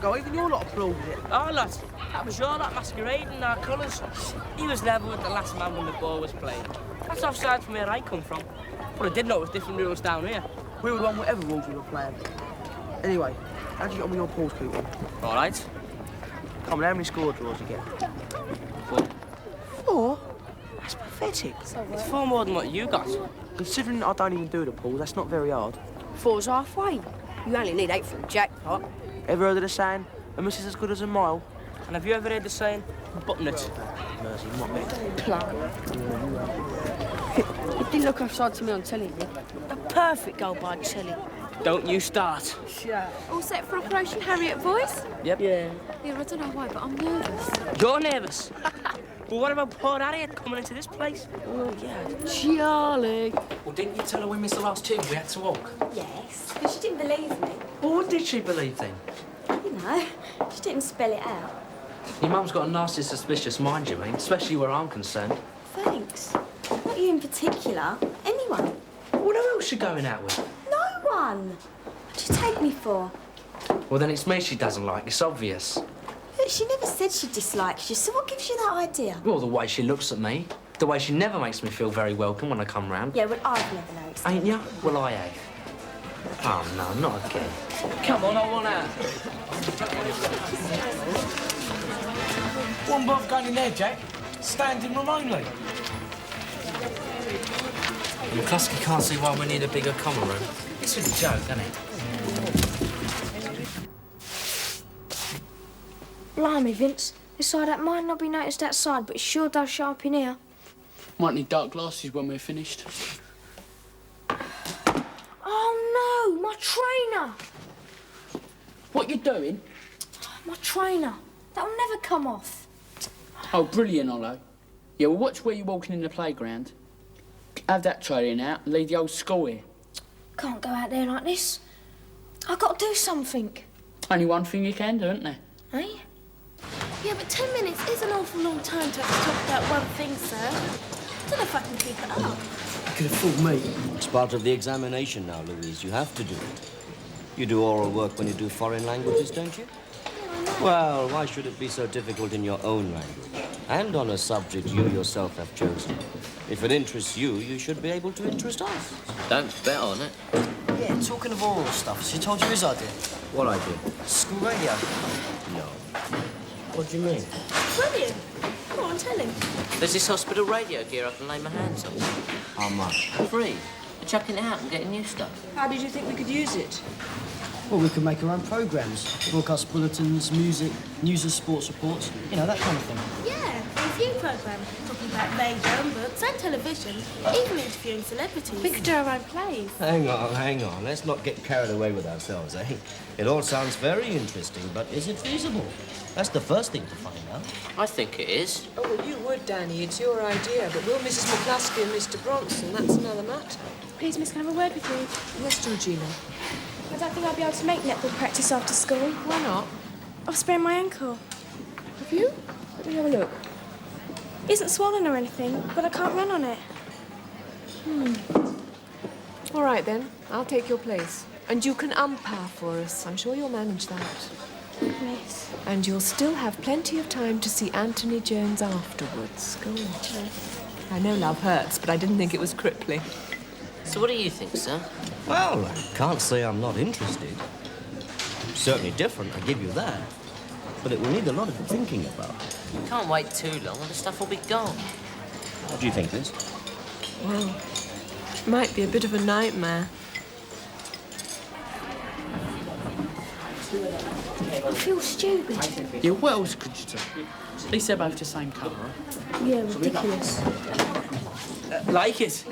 go. Even your lot applauded it. Oh, lad, that was your lot masquerading our colours. He was level with the last man when the ball was played. That's offside from where I come from. But I did know it was different rules down here. We would run whatever rules we were playing. Anyway, how'd you get on with your pause keeping? All right. Come on, how many score draws you get? 4. 4? That's pathetic. It's 4 more than what you got. Considering I don't even do the pause, that's not very hard. 4's halfway. You only need 8 for a jackpot. Ever heard of the saying, a miss is as good as a mile? And have you ever heard the saying, button it? Mercy, not me. It didn't look offside to me on telly, did it? A perfect goal by Telly. Don't you start. Yeah. All set for Operation Harriet Voice? Yep. Yeah. Yeah, I don't know why, but I'm nervous. You're nervous? Well, what about poor Harriet coming into this place? Oh, yeah. Charlie. Well, didn't you tell her we missed the last tune? We had to walk. Yes, but she didn't believe me. Well, what did she believe then? You know, she didn't spell it out. Your mum's got a nasty, suspicious mind, you mean? Especially where I'm concerned. Thanks. Not you in particular. Anyone. Well, who else you going out with? No one. What do you take me for? Well, then it's me she doesn't like. It's obvious. Look, she never said she dislikes you, so what gives you that idea? Well, the way she looks at me. The way she never makes me feel very welcome when I come round. Yeah, well, I've never noticed. Ain't you? Well, I have. Oh, no, not again. Come on, I want out. One both going in there, Jack. Standing room only. McCluskey can't see why we need a bigger common room. It's a joke, isn't it? Blimey, Vince. This side that might not be noticed outside, but it sure does show up in here. Might need dark glasses when we're finished. Oh, no! My trainer! What you doing? My trainer. That'll never come off. Oh, brilliant, Ollo. Yeah, well, watch where you're walking in the playground. Have that trailing out and leave the old school here. Can't go out there like this. I've got to do something. Only one thing you can do, isn't there? Eh? Yeah, but 10 minutes is an awful long time to have to talk about one thing, sir. I don't know if I can keep it up. You could have fooled me. It's part of the examination now, Louise. You have to do it. You do oral work when you do foreign languages, don't you? Well, why should it be so difficult in your own language? And on a subject you yourself have chosen. If it interests you, you should be able to interest us. Don't bet on it. Yeah, talking of oral stuff, she told you his idea? What idea? School radio. No. What do you mean? Brilliant. Come on, tell him. There's this hospital radio gear I can lay my hands on. How much? Free. We're chucking it out and getting new stuff. How did you think we could use it? Well, we can make our own programmes. Broadcast bulletins, music, news and sports reports. You know, that kind of thing. Yeah, a review programme. Talking about radio, books and television. Even interviewing celebrities. We could do our own plays. Hang on. Let's not get carried away with ourselves, eh? It all sounds very interesting, but is it feasible? That's the first thing to find out. I think it is. Oh, well, you would, Danny. It's your idea. But will Mrs. McCluskey and Mr. Bronson? That's another matter. Please, miss, can I have a word with you? Yes, Georgina. I don't think I'll be able to make netball practice after school. Why not? I've sprained my ankle. Have you? Let me have a look. It isn't swollen or anything, but I can't run on it. All right, then. I'll take your place. And you can umpire for us. I'm sure you'll manage that. Miss. And you'll still have plenty of time to see Anthony Jones afterwards. Go on. I know love hurts, but I didn't think it was crippling. So what do you think, sir? Well, I can't say I'm not interested. Certainly different, I give you that. But it will need a lot of thinking about. You can't wait too long and the stuff will be gone. What do you think, Liz? Well, it might be a bit of a nightmare. I feel stupid. Yeah, what else could you do? At least they're both the same colour. Yeah, ridiculous. Like it.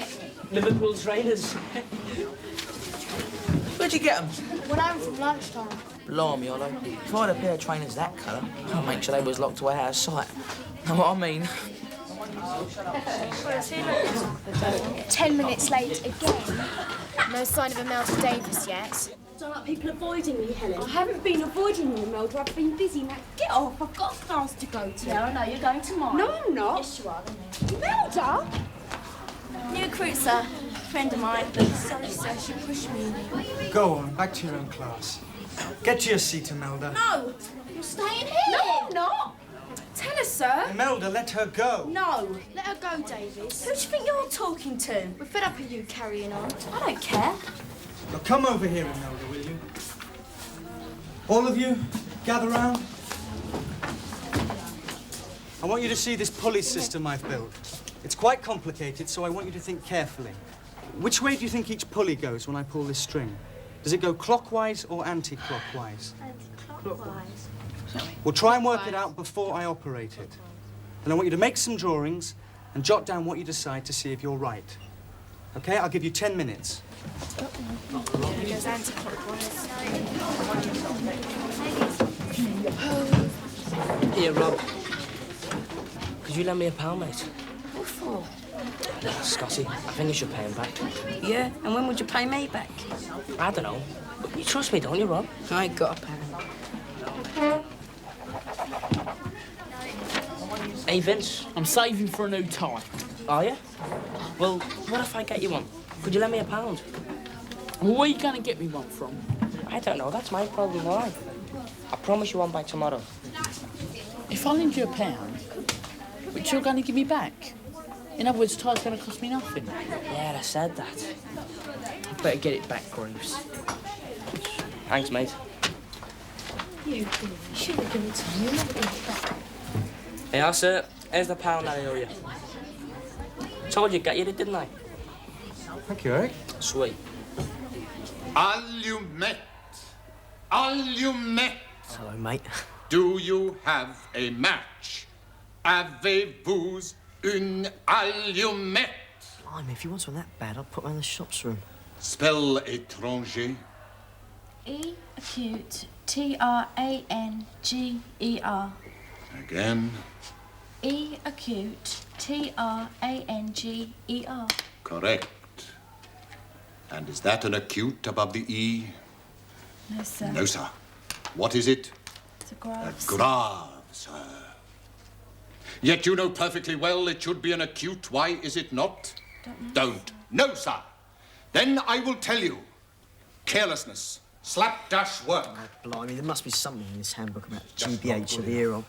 Liverpool's Raiders. Where'd you get them? Went home from lunchtime. Blimey, Ollo. If I had a pair of trainers that colour, I'd make sure they was locked away out of sight. Know what I mean? 10 minutes late again. No sign of Imelda Davis yet. Don't like people avoiding you, Helen. I haven't been avoiding you, Imelda. I've been busy. Now get off. I've got a class to go to. No, no, you're going tomorrow. No, I'm not. Yes, you are, Imelda? New recruit, sir. Friend of mine. Sorry, sir. She pushed me. Go on, back to your own class. Get to your seat, Imelda. No, you're staying here. No, I'm not. Tell us, sir. Imelda, let her go. No, let her go, Davis. Who do you think you're talking to? We're fed up with you carrying on. I don't care. Now come over here, Imelda, will you? All of you, gather round. I want you to see this pulley system I've built. It's quite complicated, so I want you to think carefully. Which way do you think each pulley goes when I pull this string? Does it go clockwise or anti-clockwise? Anti-clockwise. We'll try and work it out before I operate it. And I want you to make some drawings and jot down what you decide to see if you're right. Okay, I'll give you 10 minutes. It goes anti-clockwise. Here, Rob. Could you lend me £1, mate? What for? Scotty, I think you should pay him back. Yeah, and when would you pay me back? I don't know. But you trust me, don't you, Rob? I ain't got a pound. Hey, Vince. I'm saving for a new tie. Are you? Well, what if I get you one? Could you lend me £1? Well, where are you going to get me one from? I don't know. That's my problem, all right? I promise you one by tomorrow. If I lend you £1, which you're going to give me back? In other words, tie's going to cost me nothing. Yeah, I said that. I better get it back, Greaves. Thanks, mate. You should have given it to me. You'll never get it back. Hey, sir. Here's the £1 I owe you. Told you, get you it, didn't I? Thank you, Eric. Sweet. Allumette. Allumette. Hello, mate. Do you have a match? Avez-vous une allumette? Blimey, if you want one that bad, I'll put one in the shops room. Spell étranger. E-acute-T-R-A-N-G-E-R. Again. E-acute-T-R-A-N-G-E-R. Correct. And is that an acute above the E? No, sir. No, sir. What is it? It's a grave. A grave, sir. Yet you know perfectly well it should be an acute. Why is it not? Don't. No, sir. Then I will tell you. Carelessness. Slapdash work. Oh, blimey, there must be something in this handbook about GBH of the hero.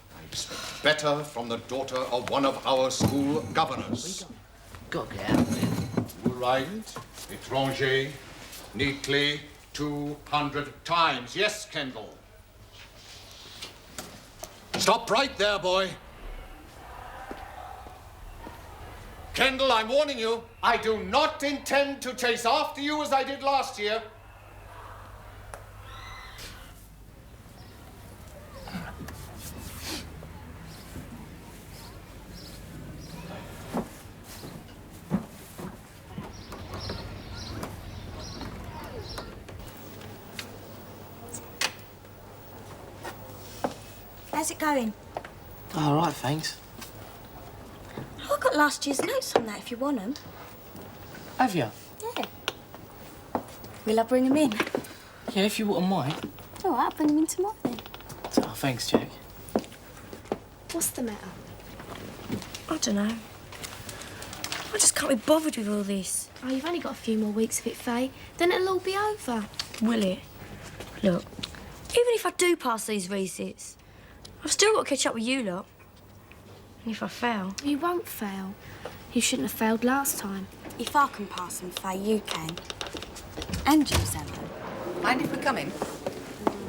Better from the daughter of one of our school governors. Got to get out of here. Right. Étranger. Neatly. 200 times. Yes, Kendall. Stop right there, boy. Kendall, I'm warning you. I do not intend to chase after you as I did last year. How's it going? All right, thanks. I've got last year's notes on that if you want them. Have you? Yeah. Will I bring them in? Yeah, if you wouldn't mind. All right, I'll bring them in tomorrow then. Oh, thanks, Jack. What's the matter? I don't know. I just can't be bothered with all this. Oh, you've only got a few more weeks of it, Faye. Then it'll all be over. Will it? Look, even if I do pass these resits, I've still got to catch up with you lot. And if I fail... You won't fail. You shouldn't have failed last time. If I can pass them, Faye, you can. And you, Sally. Mind if we come in?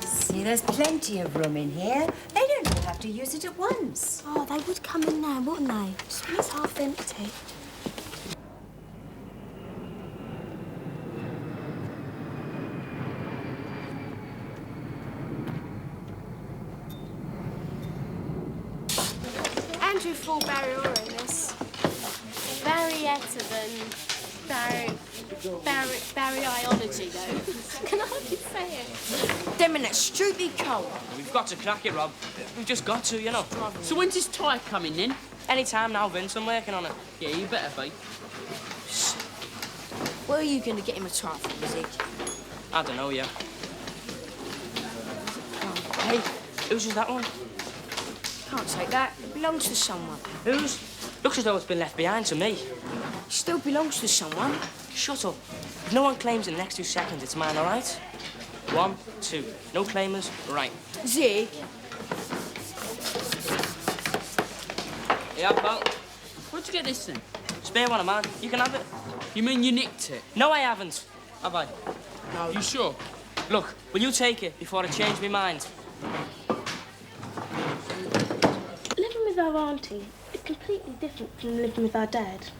See, there's plenty of room in here. They don't all have to use it at once. Oh, they would come in now, wouldn't they? Just when it's half empty. Andrew full barrioriness. Barrietta than barriology, though. Can I hardly say it? Them and that stupid cold. We've got to crack it, Rob. We've just got to, you know. So when's this tie coming then? Any time now, Vince. I'm working on it. Yeah, you better be. Where are you going to get him a tie from, Zig? I don't know, yeah. Hey, whose is that one? Can't take that. It belongs to someone. Whose? Looks as though it's been left behind to me. It still belongs to someone. Shut up. If no one claims it in the next 2 seconds, it's mine, all right? 1, 2. No claimers. Right. Zig. Yeah, pal. Where'd you get this thing? Spare one of mine. You can have it. You mean you nicked it? No, I haven't. Have I? No. You sure? Look, will you take it before I change my mind? Living with our auntie is completely different from living with our dad.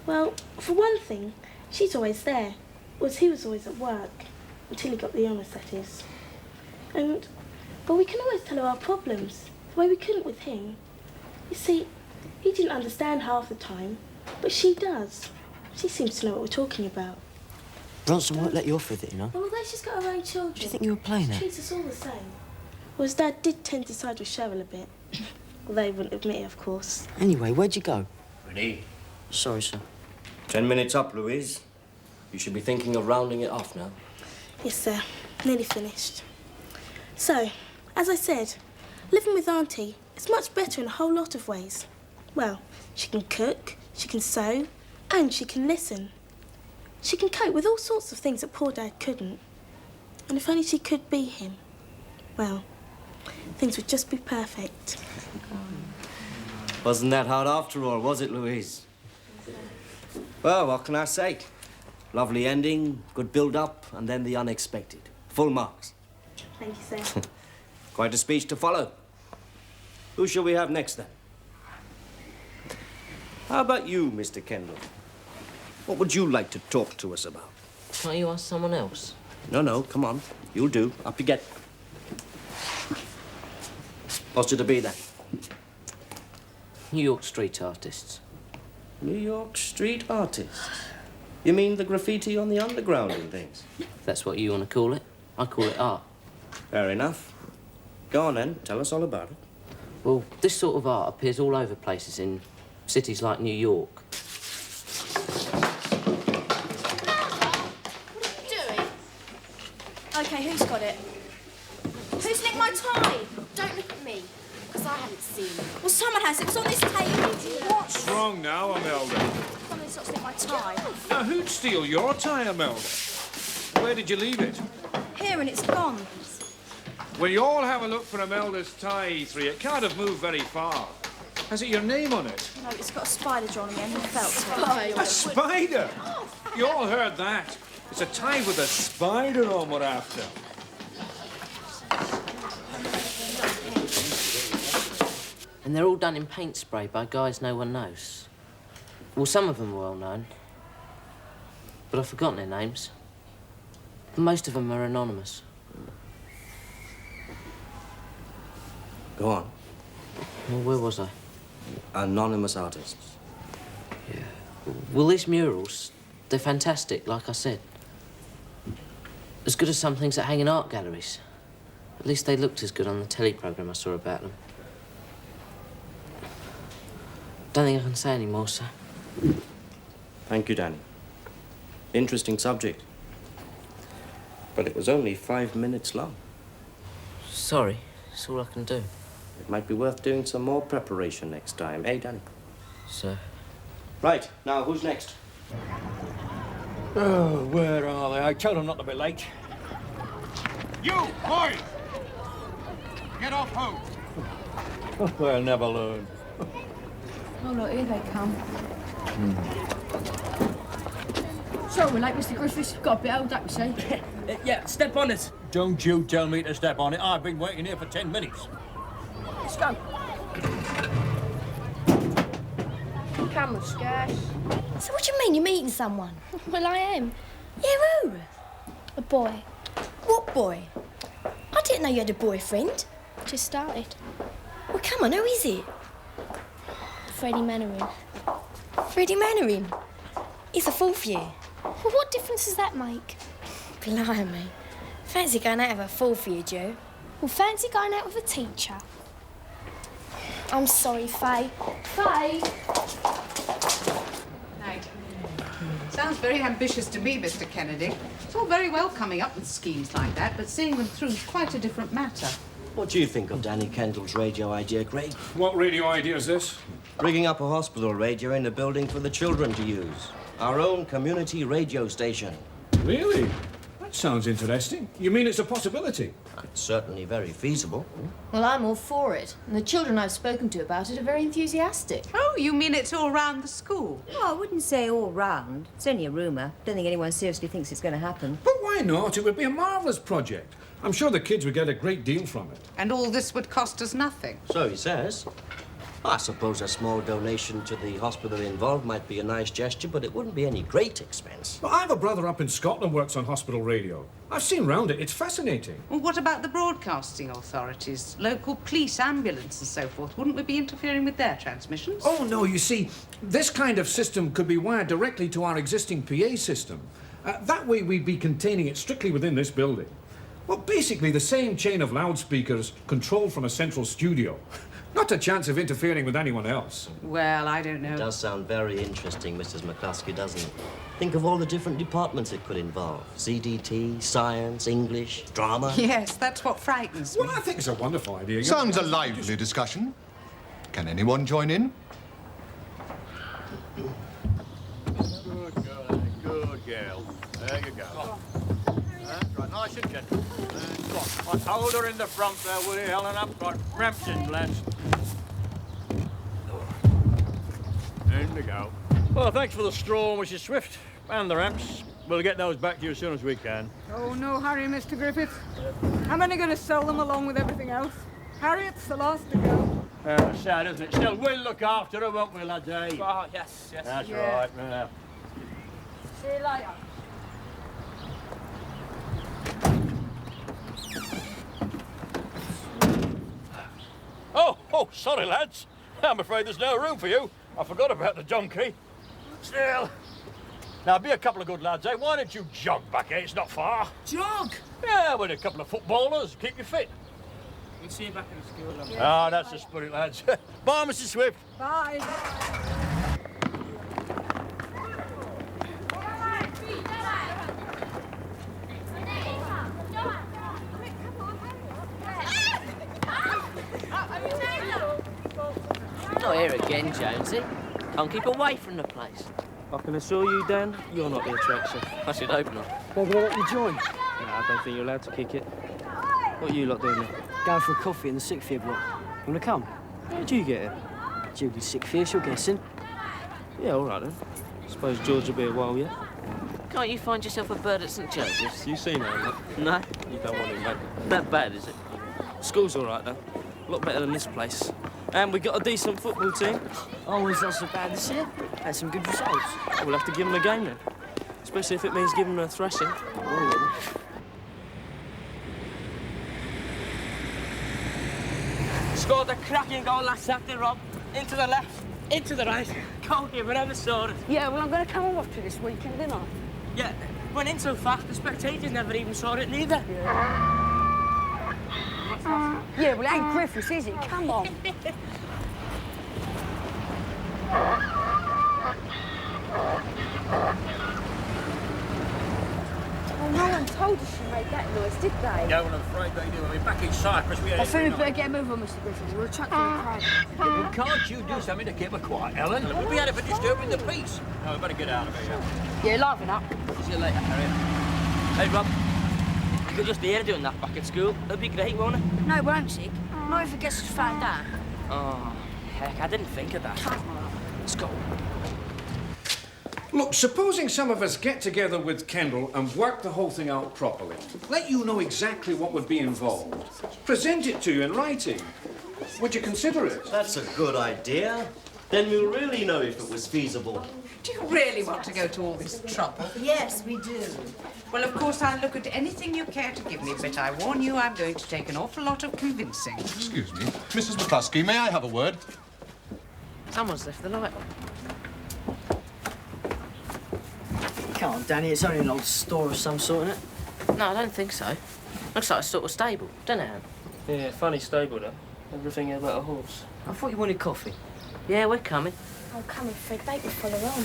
Well, for one thing, she's always there, whereas he was always at work, until he got the illness, that is. But we can always tell her our problems, the way we couldn't with him. You see, he didn't understand half the time, but she does. She seems to know what we're talking about. Bronson won't let you off with it, you know. Well, although she's got her own children, Do you think you were playing she her? treats us all the same. Whereas Dad did tend to side with Cheryl a bit. Although he wouldn't admit it, of course. Anyway, where'd you go? Ready? Sorry, sir. 10 minutes up, Louise. You should be thinking of rounding it off now. Yes, sir. Nearly finished. So, as I said, living with Auntie is much better in a whole lot of ways. Well, she can cook, she can sew, and she can listen. She can cope with all sorts of things that poor Dad couldn't. And if only she could be him, well, things would just be perfect. Wasn't that hard after all, was it, Louise? Well, what can I say? Lovely ending, good build-up, and then the unexpected. Full marks. Thank you, sir. Quite a speech to follow. Who shall we have next, then? How about you, Mr. Kendall? What would you like to talk to us about? Can't you ask someone else? No, come on. You'll do. Up you get. What's it to be, then? New York street artists. New York street artists? You mean the graffiti on the underground and things? If that's what you want to call it. I call it art. Fair enough. Go on, then. Tell us all about it. Well, this sort of art appears all over places in cities like New York. OK, who's got it? Who's nicked my tie? Don't look at me, because I haven't seen it. Well, someone has. It was on this table. What's wrong now, Imelda? Someone's not nicked my tie. Now, who'd steal your tie, Imelda? Where did you leave it? Here, and it's gone. Will you all have a look for Imelda's tie, E3? It can't have moved very far. Has it your name on it? No, it's got a spider drawn on the end and felt it. A spider? You all heard that. It's a tie with a spider on we're after. And they're all done in paint spray by guys no one knows. Well, some of them are well known, but I've forgotten their names. Most of them are anonymous. Go on. Well, where was I? Anonymous artists. Yeah. Well, these murals, they're fantastic, like I said. As good as some things that hang in art galleries. At least they looked as good on the telly programme I saw about them. Don't think I can say any more, sir. Thank you, Danny. Interesting subject. But it was only 5 minutes long. Sorry, that's all I can do. It might be worth doing some more preparation next time, eh, Danny? Sir. Right, now, who's next? Oh, where are they? I told them not to be late. You, boys! Get off home. They'll never learn. Oh, look, here they come. Sorry we're late, Mr. Griffiths. Got a bit old, don't you see? Yeah, step on it. Don't you tell me to step on it. I've been waiting here for 10 minutes. Let's go. Camera's scarce. So what do you mean you're meeting someone? Well, I am. Yeah, who? A boy. What boy? I didn't know you had a boyfriend. Just started. Well, come on, who is it? Freddie Mannering. Freddie Mannering? He's a fourth year. Well, what difference does that make? Blimey. Fancy going out with a fourth year, Joe. Well, fancy going out with a teacher. I'm sorry, Faye. Faye! Night. Sounds very ambitious to me, Mr. Kennedy. It's all very well coming up with schemes like that, but seeing them through is quite a different matter. What do you think of Danny Kendall's radio idea, Craig? What radio idea is this? Rigging up a hospital radio in a building for the children to use. Our own community radio station. Really? What That sounds interesting. You mean it's a possibility? It's certainly very feasible. Well, I'm all for it. And the children I've spoken to about it are very enthusiastic. Oh, you mean it's all round the school? Oh, I wouldn't say all round. It's only a rumour. Don't think anyone seriously thinks it's going to happen. But why not? It would be a marvellous project. I'm sure the kids would get a great deal from it. And all this would cost us nothing. So he says. I suppose a small donation to the hospital involved might be a nice gesture, but it wouldn't be any great expense. Well, I have a brother up in Scotland who works on hospital radio. I've seen round it. It's fascinating. Well, what about the broadcasting authorities, local police, ambulance and so forth? Wouldn't we be interfering with their transmissions? Oh, no, you see, this kind of system could be wired directly to our existing PA system. That way we'd be containing it strictly within this building. Well, basically the same chain of loudspeakers controlled from a central studio. Not a chance of interfering with anyone else. Well, I don't know. It does sound very interesting, Mrs. McCluskey, doesn't it? Think of all the different departments it could involve. CDT, science, English, drama. Yes, that's what frightens me. Well, I think it's a wonderful idea. Sounds a lively discussion. Can anyone join in? Good girl, good girl. There you go. That's right, nice and gentle. Come on, hold her in the front there, will you, Helen? I've got ramps in, lads. In we go. Well, thanks for the straw, Mrs. Swift, and the ramps. We'll get those back to you as soon as we can. Oh, no hurry, Mr. Griffith. How many going to sell them along with everything else? Harriet's the last to go. Sad, isn't it? Still, we'll look after her, won't we, lads, eh? Oh, yes, yes. That's Yeah. right, yeah. See you later. Oh, sorry, lads. I'm afraid there's no room for you. I forgot about the donkey. Still. Now, be a couple of good lads, eh? Why don't you jog back here? It's not far. Jog? Yeah, with a couple of footballers. Keep you fit. We'll see you back in the school. Ah, that's the spirit, lads. Bye, Mrs. Swift. Bye. Not here again, Jonesy. Can't keep away from the place. I can assure you, Dan, you're not the attraction. I should hope not. They're going to let you join? No, I don't think you're allowed to kick it. What are you lot doing there? Going for a coffee in the sixth year block. You want to come? How did you get here? Judy's sixth year, she'll guess in. Yeah, all right then. Suppose George will be a while yet. Can't you find yourself a bird at St. Joseph's? You seen her, mate? No. You don't want him, mate. That bad, is it? School's all right, though. A lot better than this place. And we got a decent football team. Oh, it's not so bad this year. Had some good results. We'll have to give them a game then. Especially if it means giving them a thrashing. Scored a cracking goal last Saturday, Rob. Into the left, into the right. Goalkeeper never saw it. Yeah, well, I'm going to come and watch it this weekend, didn't I? Yeah, went in so fast, the spectators never even saw it neither. Yeah, well, it ain't Griffiths, is it? Come on. Oh, no one told us she made that noise, did they? Yeah, well, I'm afraid they do. I mean, back in Cyprus, we had I it think we every better night. get moving, Mr. Griffiths. We'll attract the crowd. Well, can't you do something to keep her quiet, Ellen? We'll be at it for disturbing the peace. No, we better get out of here. Yeah, liven up. See you later, Harriet. Hey, Rob. You could just hear her doing that back at school. That'd be great, won't it? No, it won't, Sig. Not if it gets us found out. Oh, heck, I didn't think of that. Let's go. Look, supposing some of us get together with Kendall and work the whole thing out properly. Let you know exactly what would be involved. Present it to you in writing. Would you consider it? That's a good idea. Then we'll really know if it was feasible. Do you really want to go to all this trouble? Yes, we do. Well, of course, I'll look at anything you care to give me, but I warn you, I'm going to take an awful lot of convincing. Excuse me. Mrs. McCluskey, may I have a word? Someone's left the light on. Come on, Danny, it's only an old store of some sort, isn't it? No, I don't think so. Looks like a sort of stable, doesn't it? Yeah, funny stable, though. Everything about a horse. I thought you wanted coffee. Yeah, we're coming. Oh, come on, Fred. They can follow on.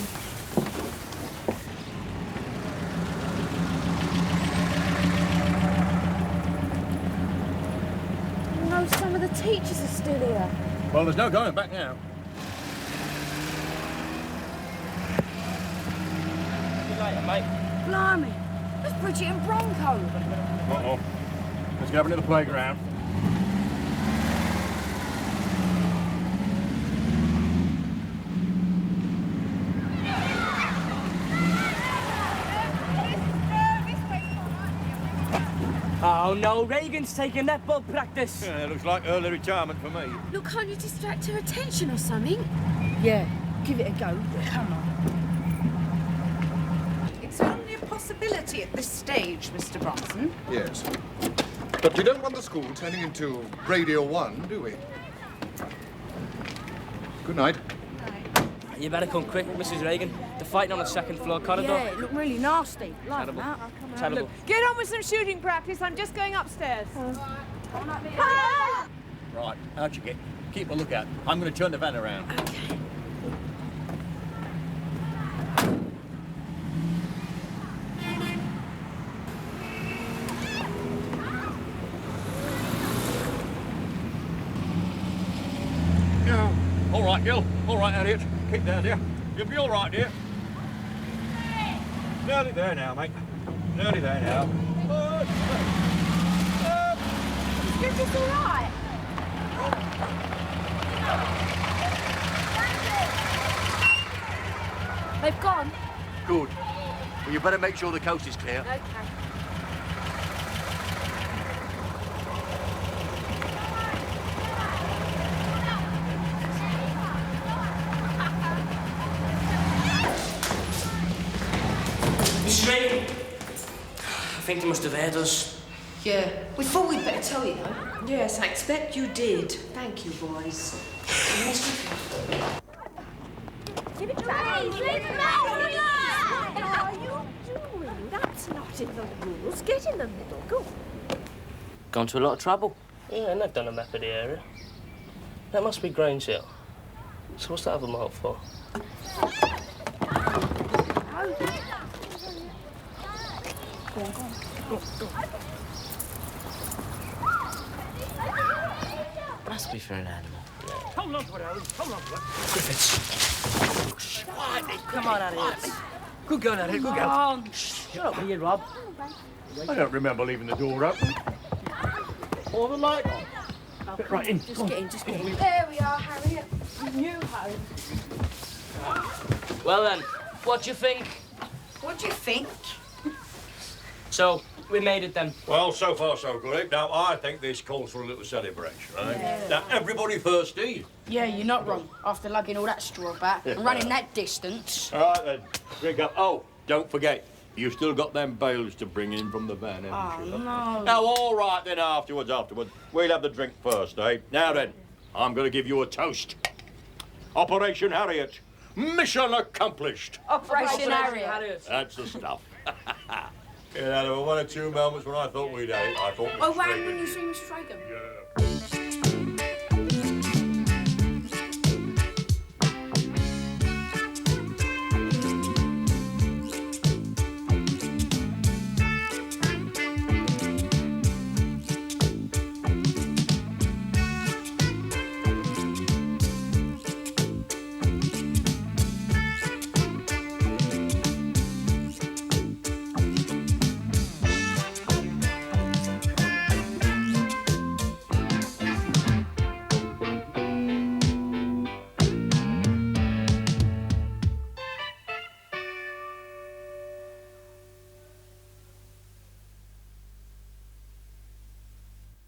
No, some of the teachers are still here. Well, there's no going back now. See you later, mate. Blimey. That's Bridget and Bronco. Uh-oh. Let's get up into the playground. Oh no, Reagan's taking netball practice. Yeah, looks like early retirement for me. Look, can't you distract her attention or something? Yeah, give it a go. Come on. It's only a possibility at this stage, Mr. Bronson. Yes. But we don't want the school turning into Radio 1, do we? Good night. You better come quick, Mrs. Reagan. They're fighting on the second floor corridor. Yeah, it looked really nasty. Like Terrible. that. Terrible. Look, get on with some shooting practice. I'm just going upstairs. Right, out you get. Keep a lookout. I'm going to turn the van around. Okay. Yeah. All right, Gil. All right, Harriet. Keep down, dear. You'll be all right, dear. Nearly there now, mate. Nearly there now. Is this all right? They've gone. Good. Well, you better make sure the coast is clear. Okay. Mrs. Reagan, I think they must have heard us. Yeah, we thought we'd better tell you, though. Yes, I expect you did. Thank you, boys. Give it to me! Leave him out! What are you doing? That's not in the rules. Get in the middle. Go. Gone to a lot of trouble. Yeah, and they've done a map of the area. That must be Grange Hill. So what's that other mark for? Must be for an animal. Hold on to it, Alan. Hold on to it. Griffiths. Come on, Harriet. Good girl, Harriet. Good girl. Come on. Shut up, will you, Rob? I don't remember leaving the door open. Or the light on. Right, in. Just get in, just get in. There we are, Harriet. New home. Well then, what do you think? What do you think? So, we made it then. Well, so far so good. Now, I think this calls for a little celebration, right? Yeah. Now, everybody thirsty? Yeah, you're not wrong. After lugging all that straw back and running that distance. All right, then. Drink up. Oh, don't forget, you still got them bales to bring in from the van, haven't you? No. Now, all right, then, afterwards. We'll have the drink first, eh? Now, then, I'm going to give you a toast. Operation Harriet. Mission accomplished. Operation Harriet. That's the stuff. Yeah, there were 1 or 2 moments when I thought we'd had it. I thought... Oh, when you see Miss Reagan? Yeah.